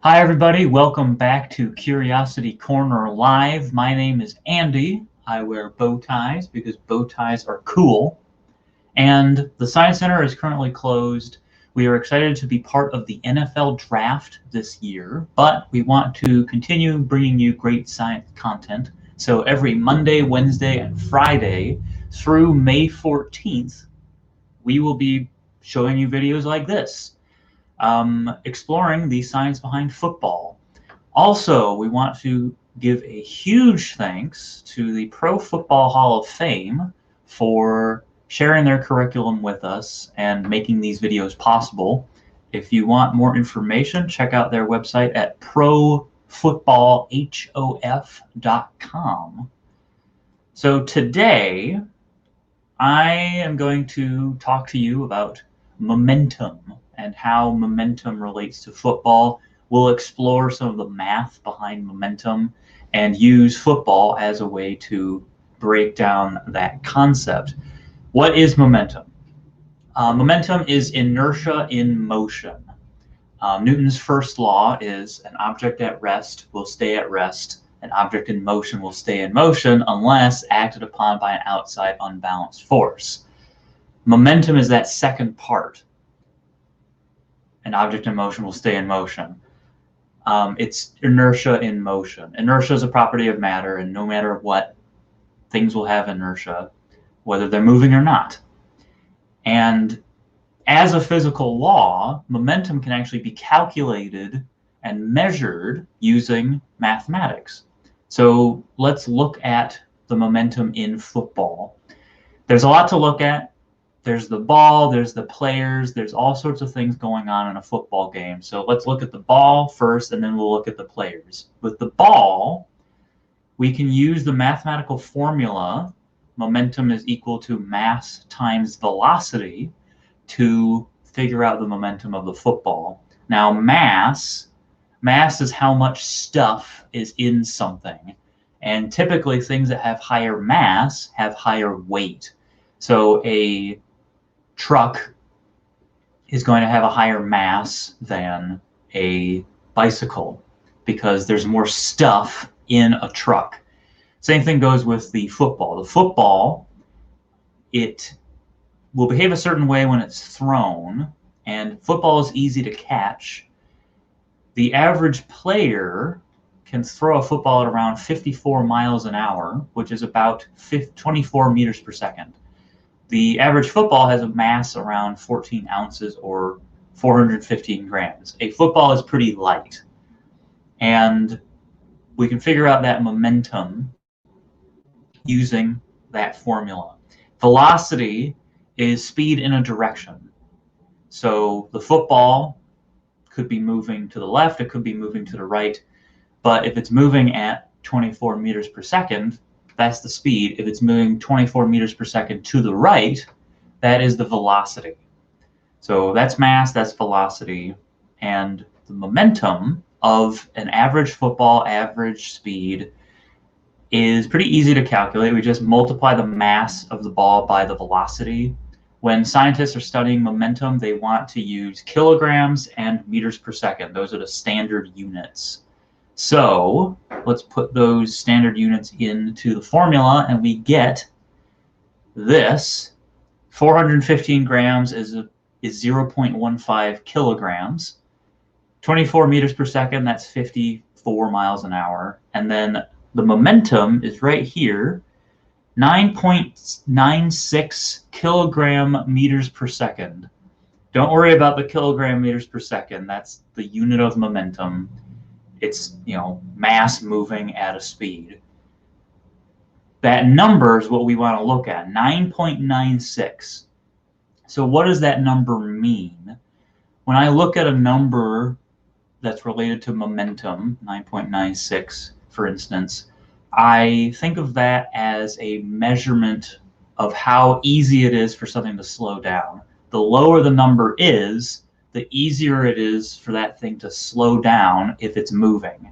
Hi, everybody. Welcome back to Curiosity Corner Live. My name is Andy. I wear bow ties because bow ties are cool. And the Science Center is currently closed. We are excited to be part of the NFL draft this year, but we want to continue bringing you great science content. So every Monday, Wednesday, and Friday through May 14th, we will be showing you videos like this, exploring the science behind football. Also, we want to give a huge thanks to the Pro Football Hall of Fame for sharing their curriculum with us and making these videos possible. If you want more information, check out their website at profootballhof.com. So today, I am going to talk to you about momentum and how momentum relates to football. We'll explore some of the math behind momentum and use football as a way to break down that concept. What is momentum? Momentum is inertia in motion. Newton's first law is an object at rest will stay at rest. An object in motion will stay in motion unless acted upon by an outside unbalanced force. Momentum is that second part. An object in motion will stay in motion. It's inertia in motion. Inertia is a property of matter, and no matter what, things will have inertia, whether they're moving or not. And as a physical law, momentum can actually be calculated and measured using mathematics. So let's look at the momentum in football. There's a lot to look at. There's the ball, there's the players, there's all sorts of things going on in a football game. So let's look at the ball first, and then we'll look at the players. With the ball, we can use the mathematical formula, momentum is equal to mass times velocity, to figure out the momentum of the football. Now, mass is how much stuff is in something. And typically, things that have higher mass have higher weight. So a truck is going to have a higher mass than a bicycle because there's more stuff in a truck. Same thing goes with the football. The football, it will behave a certain way when it's thrown, and football is easy to catch. The average player can throw a football at around 54 miles an hour, which is about 24 meters per second. The average football has a mass around 14 ounces or 415 grams. A football is pretty light. And we can figure out that momentum using that formula. Velocity is speed in a direction. So the football could be moving to the left, it could be moving to the right, but if it's moving at 24 meters per second, that's the speed. If it's moving 24 meters per second to the right, that is the velocity. So that's mass, that's velocity, and the momentum of an average football, average speed, is pretty easy to calculate. We just multiply the mass of the ball by the velocity. When scientists are studying momentum, they want to use kilograms and meters per second. Those are the standard units. So let's put those standard units into the formula, and we get this. 415 grams is 0.15 kilograms. 24 meters per second, that's 54 miles an hour. And then the momentum is right here, 9.96 kilogram meters per second. Don't worry about the kilogram meters per second. That's the unit of momentum. It's, mass moving at a speed. That number is what we want to look at, 9.96. So what does that number mean? When I look at a number that's related to momentum, 9.96, for instance, I think of that as a measurement of how easy it is for something to slow down. The lower the number is, the easier it is for that thing to slow down if it's moving.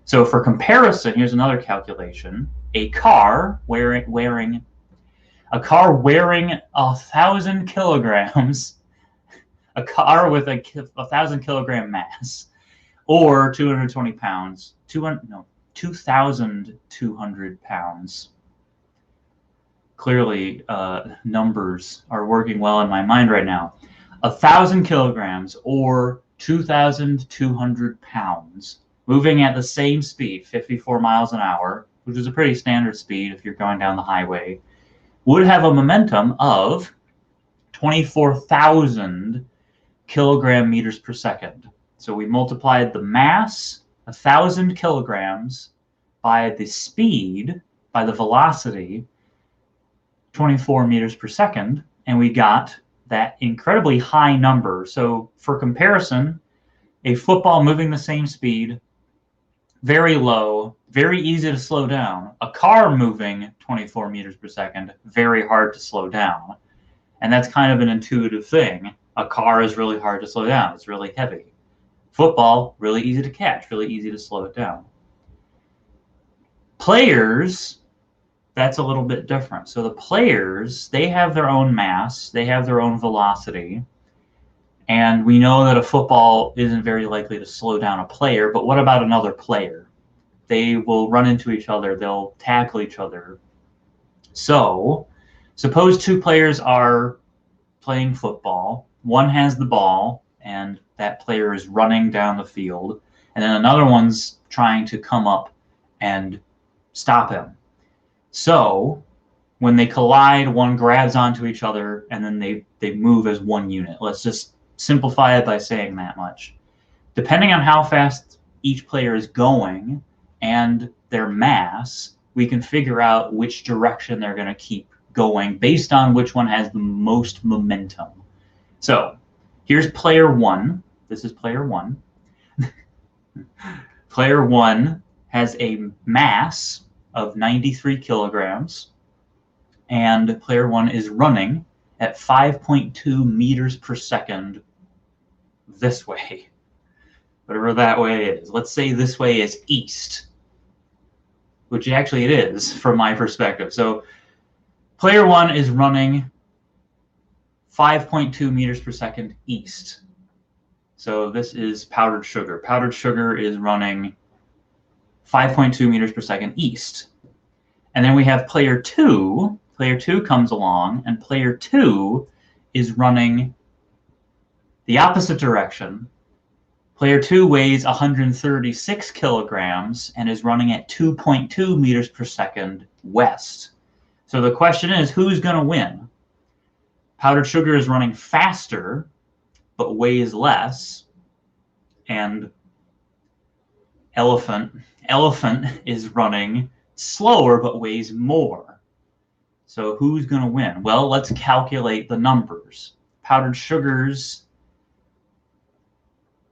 So for comparison, here's another calculation. A car wearing 1,000 kilograms, a car with a 1,000 kilogram mass or 220 pounds, 2,200 pounds. Clearly, numbers are working well in my mind right now. 1,000 kilograms or 2,200 pounds, moving at the same speed, 54 miles an hour, which is a pretty standard speed if you're going down the highway, would have a momentum of 24,000 kilogram meters per second. So we multiplied the mass, 1,000 kilograms, by the speed, by the velocity, 24 meters per second, and we got that incredibly high number. So for comparison, a football moving the same speed, very low, very easy to slow down. A car moving 24 meters per second, very hard to slow down. And that's kind of an intuitive thing. A car is really hard to slow down. It's really heavy. Football, really easy to catch, really easy to slow it down. Players, that's a little bit different. So the players, they have their own mass, they have their own velocity, and we know that a football isn't very likely to slow down a player, but what about another player? They will run into each other, they'll tackle each other. So suppose two players are playing football, one has the ball, and that player is running down the field, and then another one's trying to come up and stop him. So when they collide, one grabs onto each other, and then they move as one unit. Let's just simplify it by saying that much. Depending on how fast each player is going and their mass, we can figure out which direction they're going to keep going based on which one has the most momentum. So here's player one. This is player one. Player one has a mass of 93 kilograms, and player one is running at 5.2 meters per second this way, whatever that way is. Let's say this way is east, which actually it is from my perspective. So player one is running 5.2 meters per second east. So this is powdered sugar. Powdered sugar is running 5.2 meters per second east. And then we have player two. Player two comes along, and player two is running the opposite direction. Player two weighs 136 kilograms and is running at 2.2 meters per second west. So the question is, who's going to win? Powdered sugar is running faster, but weighs less. And elephant is running slower, but weighs more. So who's going to win? Well, let's calculate the numbers. Powdered sugar's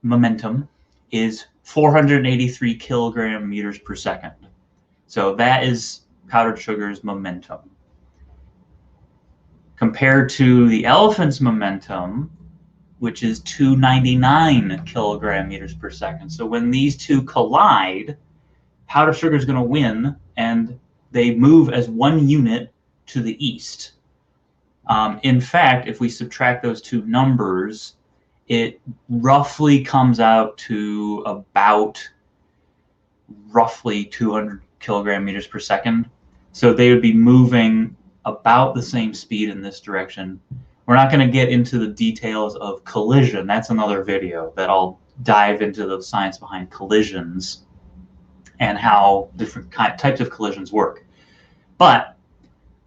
momentum is 483 kilogram meters per second. So that is powdered sugar's momentum. Compared to the elephant's momentum, which is 299 kilogram meters per second. So when these two collide, powdered sugar is going to win, and they move as one unit to the east. In fact, if we subtract those two numbers, it roughly comes out to about roughly 200 kilogram meters per second. So they would be moving about the same speed in this direction. We're not going to get into the details of collision. That's another video that I'll dive into the science behind collisions and how different types of collisions work. But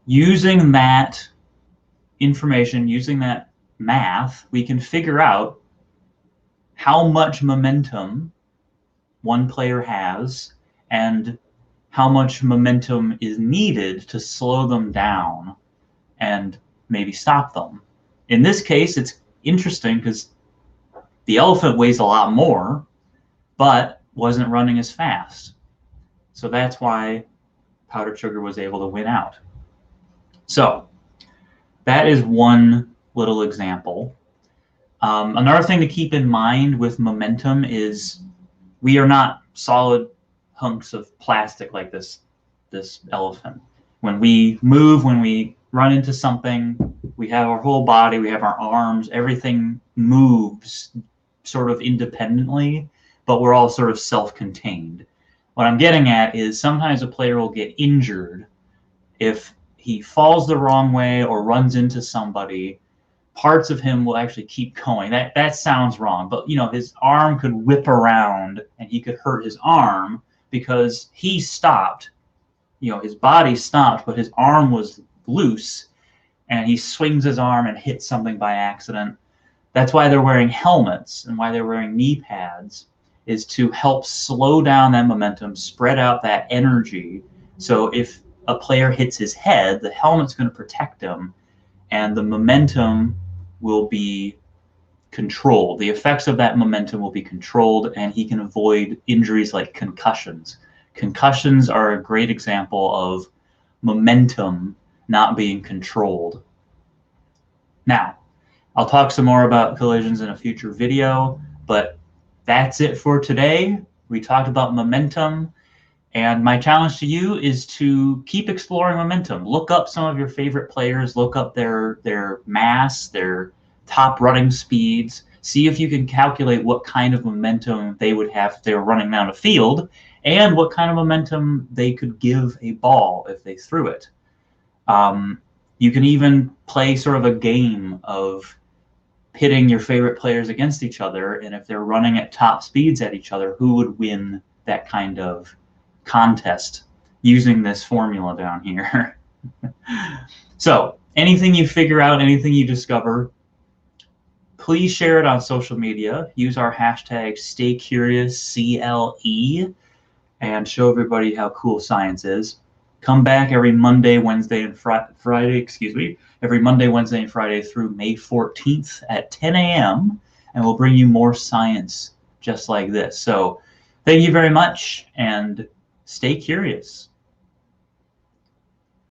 using that information, using that math, we can figure out how much momentum one player has and how much momentum is needed to slow them down and maybe stop them. In this case, it's interesting because the elephant weighs a lot more, but wasn't running as fast. So that's why powdered sugar was able to win out. So that is one little example. Another thing to keep in mind with momentum is we are not solid hunks of plastic like this elephant. When we move, when we run into something, we have our whole body, we have our arms, everything moves sort of independently. but we're all sort of self-contained. What I'm getting at is sometimes a player will get injured if he falls the wrong way or runs into somebody. Parts of him will actually keep going. That sounds wrong, but his arm could whip around and he could hurt his arm because he stopped. His body stopped, but his arm was loose, and he swings his arm and hits something by accident. That's why they're wearing helmets and why they're wearing knee pads, is to help slow down that momentum, spread out that energy. So if a player hits his head, the helmet's going to protect him, and the momentum will be controlled. The effects of that momentum will be controlled, and he can avoid injuries like concussions. Concussions are a great example of momentum not being controlled. Now, I'll talk some more about collisions in a future video, but that's it for today. We talked about momentum, and my challenge to you is to keep exploring momentum. Look up some of your favorite players, look up their mass, their top running speeds, see if you can calculate what kind of momentum they would have if they were running down a field, and what kind of momentum they could give a ball if they threw it. You can even play sort of a game of pitting your favorite players against each other, and if they're running at top speeds at each other, who would win that kind of contest using this formula down here. So anything you figure out, anything you discover, please share it on social media. Use our hashtag StayCuriousCLE and show everybody how cool science is. Come back every Monday, Wednesday, and Friday, every Monday, Wednesday, and Friday through May 14th at 10 a.m., and we'll bring you more science just like this. So thank you very much, and stay curious.